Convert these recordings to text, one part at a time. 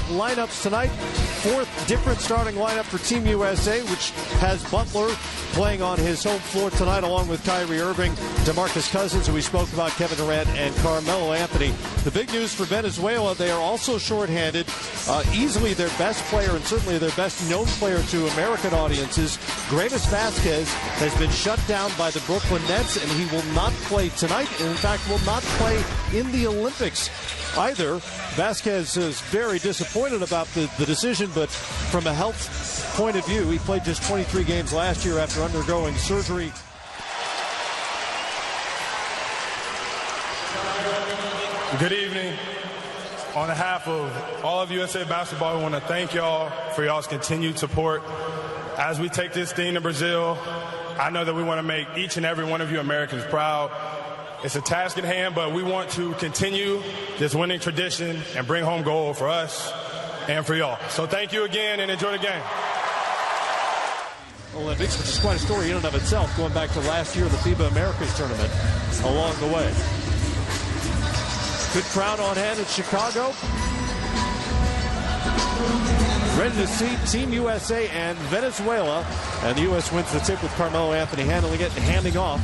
lineups tonight. Fourth different starting lineup for Team USA, which has Butler playing on his home floor tonight, along with Kyrie Irving, DeMarcus Cousins, who we spoke about, Kevin Durant, and Carmelo Anthony. The big news for Venezuela, they are also shorthanded. Easily their best player, and certainly their best known player to American audiences, Grevis Vasquez, has been shut down by the Brooklyn Nets, and he will not play tonight, and in fact will not play in the Olympics either. Vasquez is very disappointed about the decision, but from a health point of view, he played just 23 games last year after undergoing surgery. Good evening. On behalf of all of USA Basketball, I want to thank y'all for y'all's continued support. As we take this thing to Brazil, I know that we want to make each and every one of you Americans proud. It's a task at hand, but we want to continue this winning tradition and bring home gold for us and for y'all. So thank you again and enjoy the game. Olympics, which is quite a story in and of itself, going back to last year, the FIBA Americas tournament along the way. Good crowd on hand in Chicago. Ready to see Team USA and Venezuela. And the U.S. wins the tip with Carmelo Anthony handling it and handing off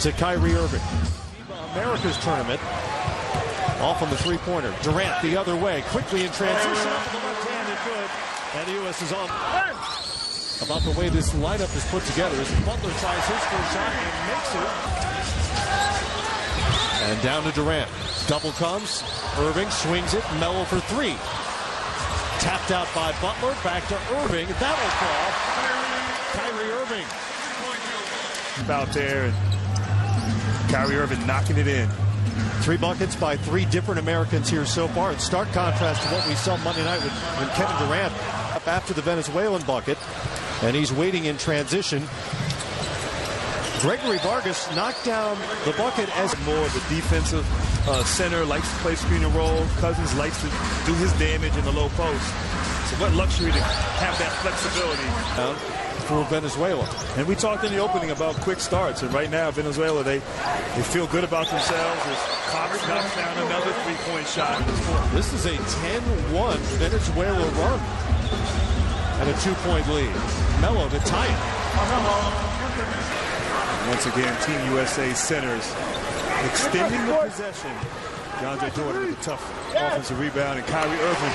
to Kyrie Irving. FIBA Americas tournament. Off on the three-pointer. Durant the other way. Quickly in transition. To the left hand and good. And the U.S. is on. About the way this lineup is put together as Butler tries his first shot and makes it. And down to Durant. Double comes. Irving swings it. Melo for three. Tapped out by Butler. Back to Irving. That'll fall. Kyrie Irving. Out there. And Kyrie Irving knocking it in. 3 buckets by 3 different Americans here so far. In stark contrast to what we saw Monday night when Kevin Durant up after the Venezuelan bucket. And he's waiting in transition. Gregory Vargas knocked down the bucket as more of the defensive center, likes to play screen and roll. Cousins likes to do his damage in the low post. So what luxury to have that flexibility. For Venezuela. And we talked in the opening about quick starts, and right now Venezuela, they feel good about themselves as Cox knocks down another three-point shot. This is a 10-1 Venezuela run and a 2-point lead. Melo to tie it. Once again, Team USA centers extending the possession. DeAndre Jordan with a tough offensive rebound, and Kyrie Irving.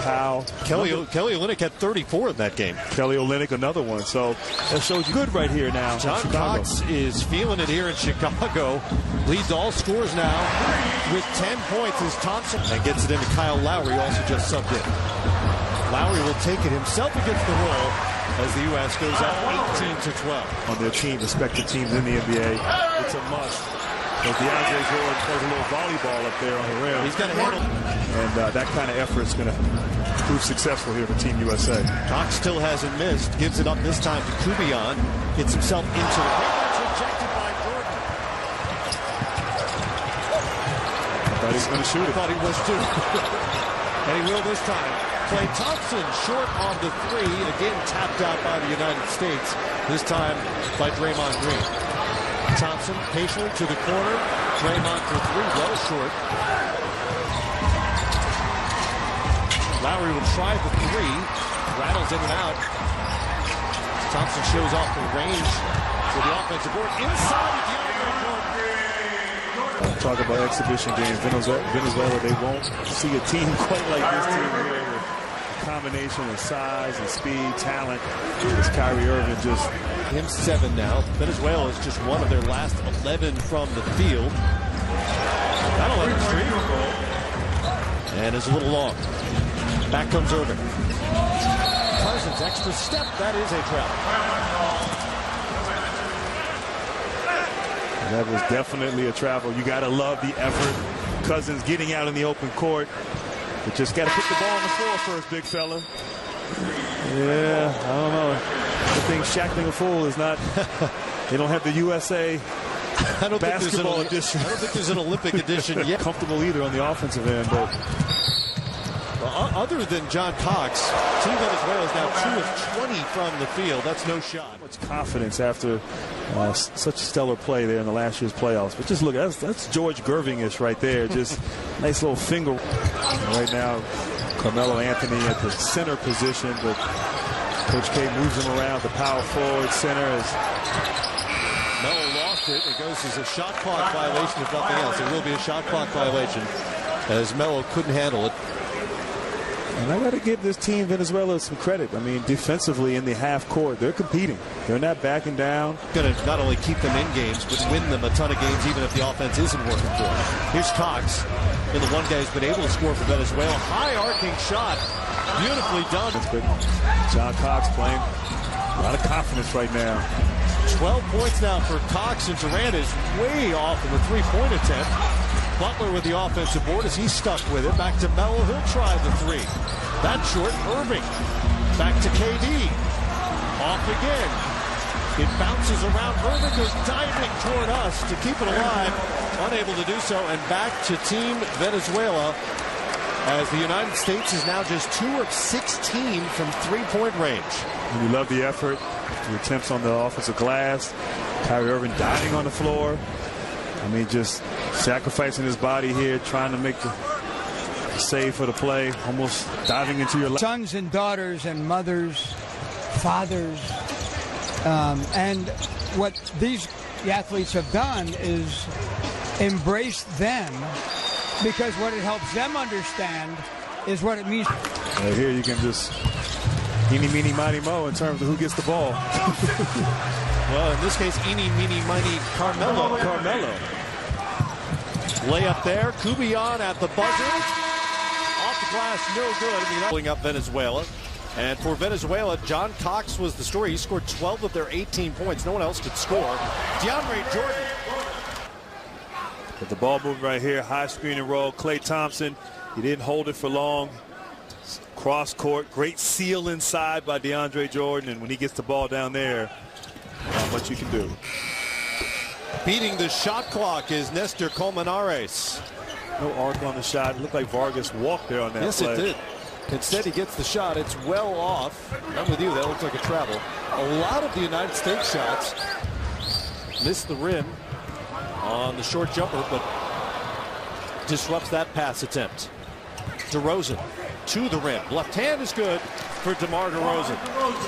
Powell. Kelly Olynyk had 34 in that game. Kelly Olynyk, another one. So that shows you good right here now. John Cox is feeling it here in Chicago. Leads all scores now with 10 points as Thompson. And gets it into Kyle Lowry, also just subbed in. Lowry will take it himself against the roll as the U.S. goes up 18-12. On their team, respective teams in the NBA, it's a must. But DeAndre Jordan plays a little volleyball up there on the rim. He's got to handle. And that kind of effort is going to prove successful here for Team USA. Cox still hasn't missed. Gives it up this time to Kubion. Gets himself into the ring. That's rejected by Jordan. I thought he was going to shoot it. I thought he was too. And he will this time. Klay Thompson short on the three. Again tapped out by the United States. This time by Draymond Green. Thompson patiently to the corner. Draymond for three, well short. Lowry will try the three. Rattles in and out. Thompson shows off the range for the offensive board. Inside of DeAndre Jordan. Talk about exhibition games. Venezuela, they won't see a team quite like this team here. With a combination of size and speed, talent. This Kyrie Irving just... Him 7 now. Venezuela is just one of their last 11 from the field. That'll let him streak. And it's a little long. Back comes Irving. Cousins, extra step. That is a travel. That was definitely a travel. You got to love the effort. Cousins getting out in the open court. But just got to put the ball on the floor first, big fella. Yeah, I don't know. The thing shackling a fool is not. They don't have the USA basketball edition. I don't think there's an Olympic edition yet. Comfortable either on the offensive end, but other than John Cox, Team Venezuela is now 2 of 20 from the field. That's no shot. Much confidence after such stellar play there in the last year's playoffs. But just look, that's George Gerving-ish right there. Just nice little finger. Right now, Carmelo Anthony at the center position, but Coach K moves him around the power forward center. As Melo lost it. It goes as a shot clock violation, if nothing else. It will be a shot clock violation as Melo couldn't handle it. And I got to give this team, Venezuela, some credit. I mean, defensively in the half court, they're competing. They're not backing down. Going to not only keep them in games, but win them a ton of games, even if the offense isn't working for them. Here's Cox, been the one guy who's been able to score for Venezuela. High arcing shot, beautifully done. But John Cox playing a lot of confidence right now. 12 points now for Cox, and Durant is way off in the three-point attempt. Butler with the offensive board as he's stuck with it. Back to Melo, he'll try the three. That's short. Irving back to KD. Off again. It bounces around. Irving goes diving toward us to keep it alive. Unable to do so. And back to Team Venezuela as the United States is now just 2 of 16 from three-point range. We love the effort. The attempts on the offensive glass. Kyrie Irving diving on the floor. I mean, just sacrificing his body here, trying to make the save for the play, almost diving into your sons and daughters and mothers, fathers, and what these athletes have done is embrace them, because what it helps them understand is what it means. Right here you can just eeny, meeny, miny, mo in terms of who gets the ball. Well, in this case, eeny, meeny, miny, Carmelo. Layup there. Kubion at the buzzer. Off the glass, no good. Pulling up Venezuela. And for Venezuela, John Cox was the story. He scored 12 of their 18 points. No one else could score. DeAndre Jordan. But the ball moving right here. High screen and roll. Klay Thompson. He didn't hold it for long. Cross court. Great seal inside by DeAndre Jordan. And when he gets the ball down there, not much you can do. Beating the shot clock is Nestor Colmenares. No arc on the shot. It looked like Vargas walked there on that play. Yes, it did. Instead, he gets the shot. It's well off. I'm with you. That looks like a travel. A lot of the United States shots miss the rim on the short jumper, but disrupts that pass attempt. DeRozan to the rim. Left hand is good for DeMar DeRozan.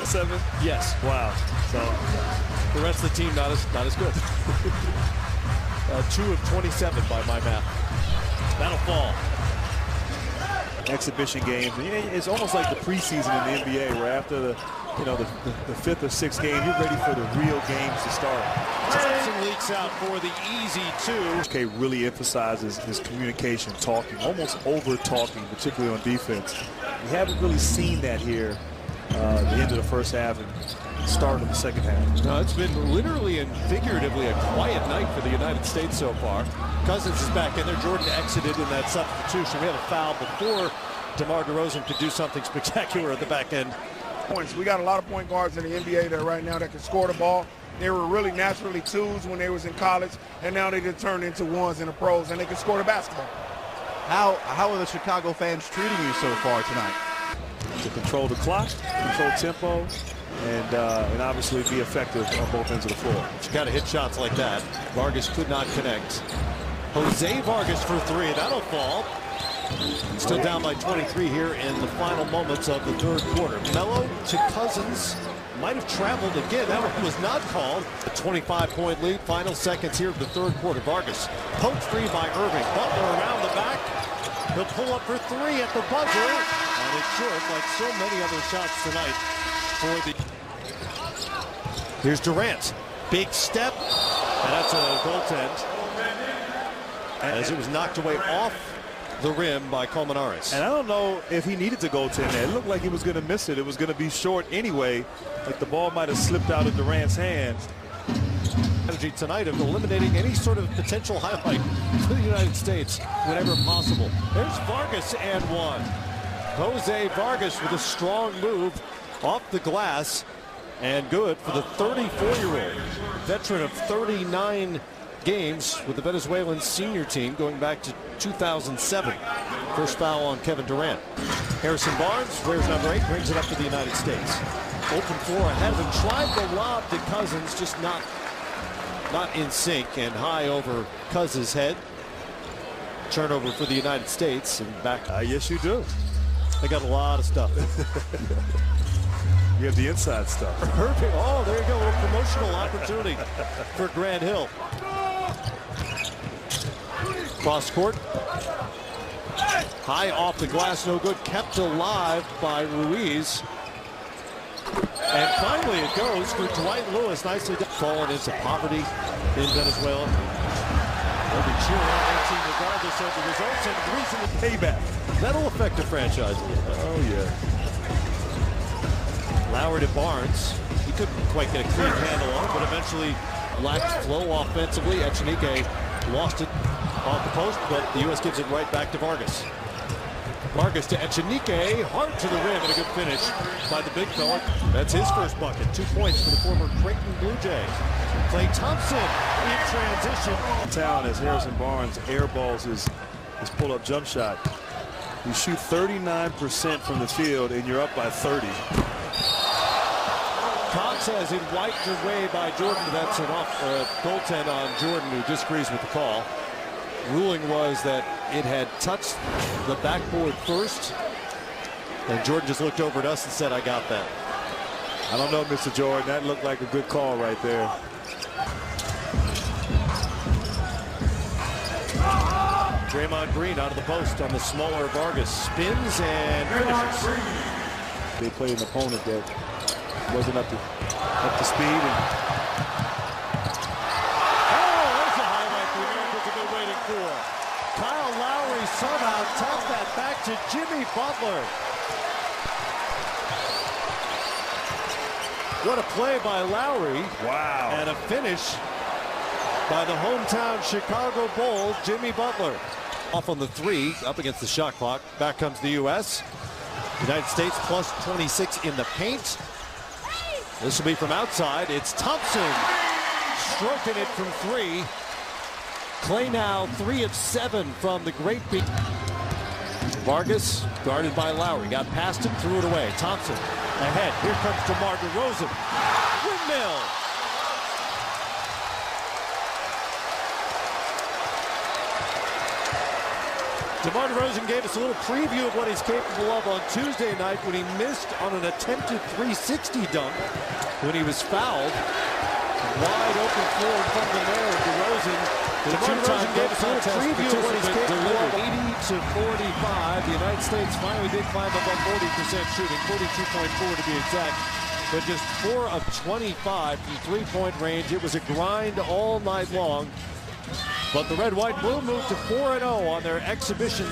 7? Yes. Wow. So the rest of the team not as good. 2 of 27 by my math. That'll fall. Exhibition games. It's almost like the preseason in the NBA, where after the 5th or 6th game, you're ready for the real games to start. Thompson leaks out for the easy 2. Okay, really emphasizes his communication, talking, almost over talking, particularly on defense. We haven't really seen that here at the end of the first half and start of the second half. No, it's been literally and figuratively a quiet night for the United States so far. Cousins is back in there. Jordan exited in that substitution. We had a foul before DeMar DeRozan could do something spectacular at the back end. Points. We got a lot of point guards in the NBA that right now that can score the ball. They were really naturally 2s when they was in college, and now they just turned into 1s in the pros, and they can score the basketball. How are the Chicago fans treating you so far tonight? To control the clock, control tempo, and obviously be effective on both ends of the floor. You got to hit shots like that. Vargas could not connect. Jose Vargas for 3. That'll fall. Still down by 23 here in the final moments of the third quarter. Melo to Cousins. Might have traveled again. That one was not called. A 25-point lead. Final seconds here of the third quarter. Vargas poked free by Irving. Butler around the back. He'll pull up for 3 at the buzzer. And it's short, like so many other shots tonight for the... Here's Durant. Big step. And that's a goaltend. As it was knocked away off the rim by Colmenares. And I don't know if he needed to goaltend there. It looked like he was going to miss it. It was going to be short anyway. Like the ball might have slipped out of Durant's hands. Strategy tonight of eliminating any sort of potential highlight for the United States whenever possible. There's Vargas and 1. Jose Vargas with a strong move off the glass, and good for the 34-year-old veteran of 39 games with the Venezuelan senior team going back to 2007. First foul on Kevin Durant. Harrison Barnes wears number 8, brings it up to the United States. Open floor ahead of him, tried the lob to Cousins, just not in sync, and high over Cousins' head. Turnover for the United States, and back. Yes, you do. I got a lot of stuff. You have the inside stuff. Irving, oh, there you go, a little promotional opportunity for Grant Hill. Cross court. High off the glass, no good. Kept alive by Ruiz. And finally it goes for Dwight Lewis. Nicely done. Fallen into poverty in Venezuela. They'll be cheering on their team regardless of the results, and the reason is Payback. that'll affect the franchise a little bit. Oh, yeah. Lowry to Barnes. He couldn't quite get a clean handle on it, but eventually lacked flow offensively. Echenike lost it off the post, but the U.S. gives it right back to Vargas. Vargas to Echenike, hard to the rim, and a good finish by the big fella. That's his first bucket. 2 points for the former Creighton Blue Jay. Klay Thompson in transition. Town as Harrison Barnes airballs his pull-up jump shot. You shoot 39% from the field, and you're up by 30. Cox has it wiped away by Jordan. That's an goaltend on Jordan, who disagrees with the call. Ruling was that it had touched the backboard first, and Jordan just looked over at us and said, I got that. I don't know, Mr. Jordan. That looked like a good call right there. Draymond Green out of the post on the smaller Vargas. Spins and finishes. They played an opponent that wasn't up to speed. And there's a highlight the Americans have been waiting for. Kyle Lowry somehow tapped that back to Jimmy Butler. What a play by Lowry. wow. And a finish by the hometown Chicago Bull, Jimmy Butler. Off on the three, up against the shot clock. Back comes the U.S. United States plus 26 in the paint. This will be from outside. It's Thompson stroking it from three. Klay now 3 of 7 from the great beat. Vargas guarded by Lowry. Got past him, threw it away. Thompson ahead. Here comes DeMar DeRozan. Windmill. DeMar DeRozan gave us a little preview of what he's capable of on Tuesday night when he missed on an attempted 360 dunk when he was fouled. Wide open floor in front of the mirror. DeMar DeRozan gave us a little preview of what he's capable of. 80-45. The United States finally did climb above 40% shooting, 42.4 to be exact. But just 4 of 25 from three-point range. It was a grind all night long. But the Red, White, Blue moved to 4-0 on their exhibition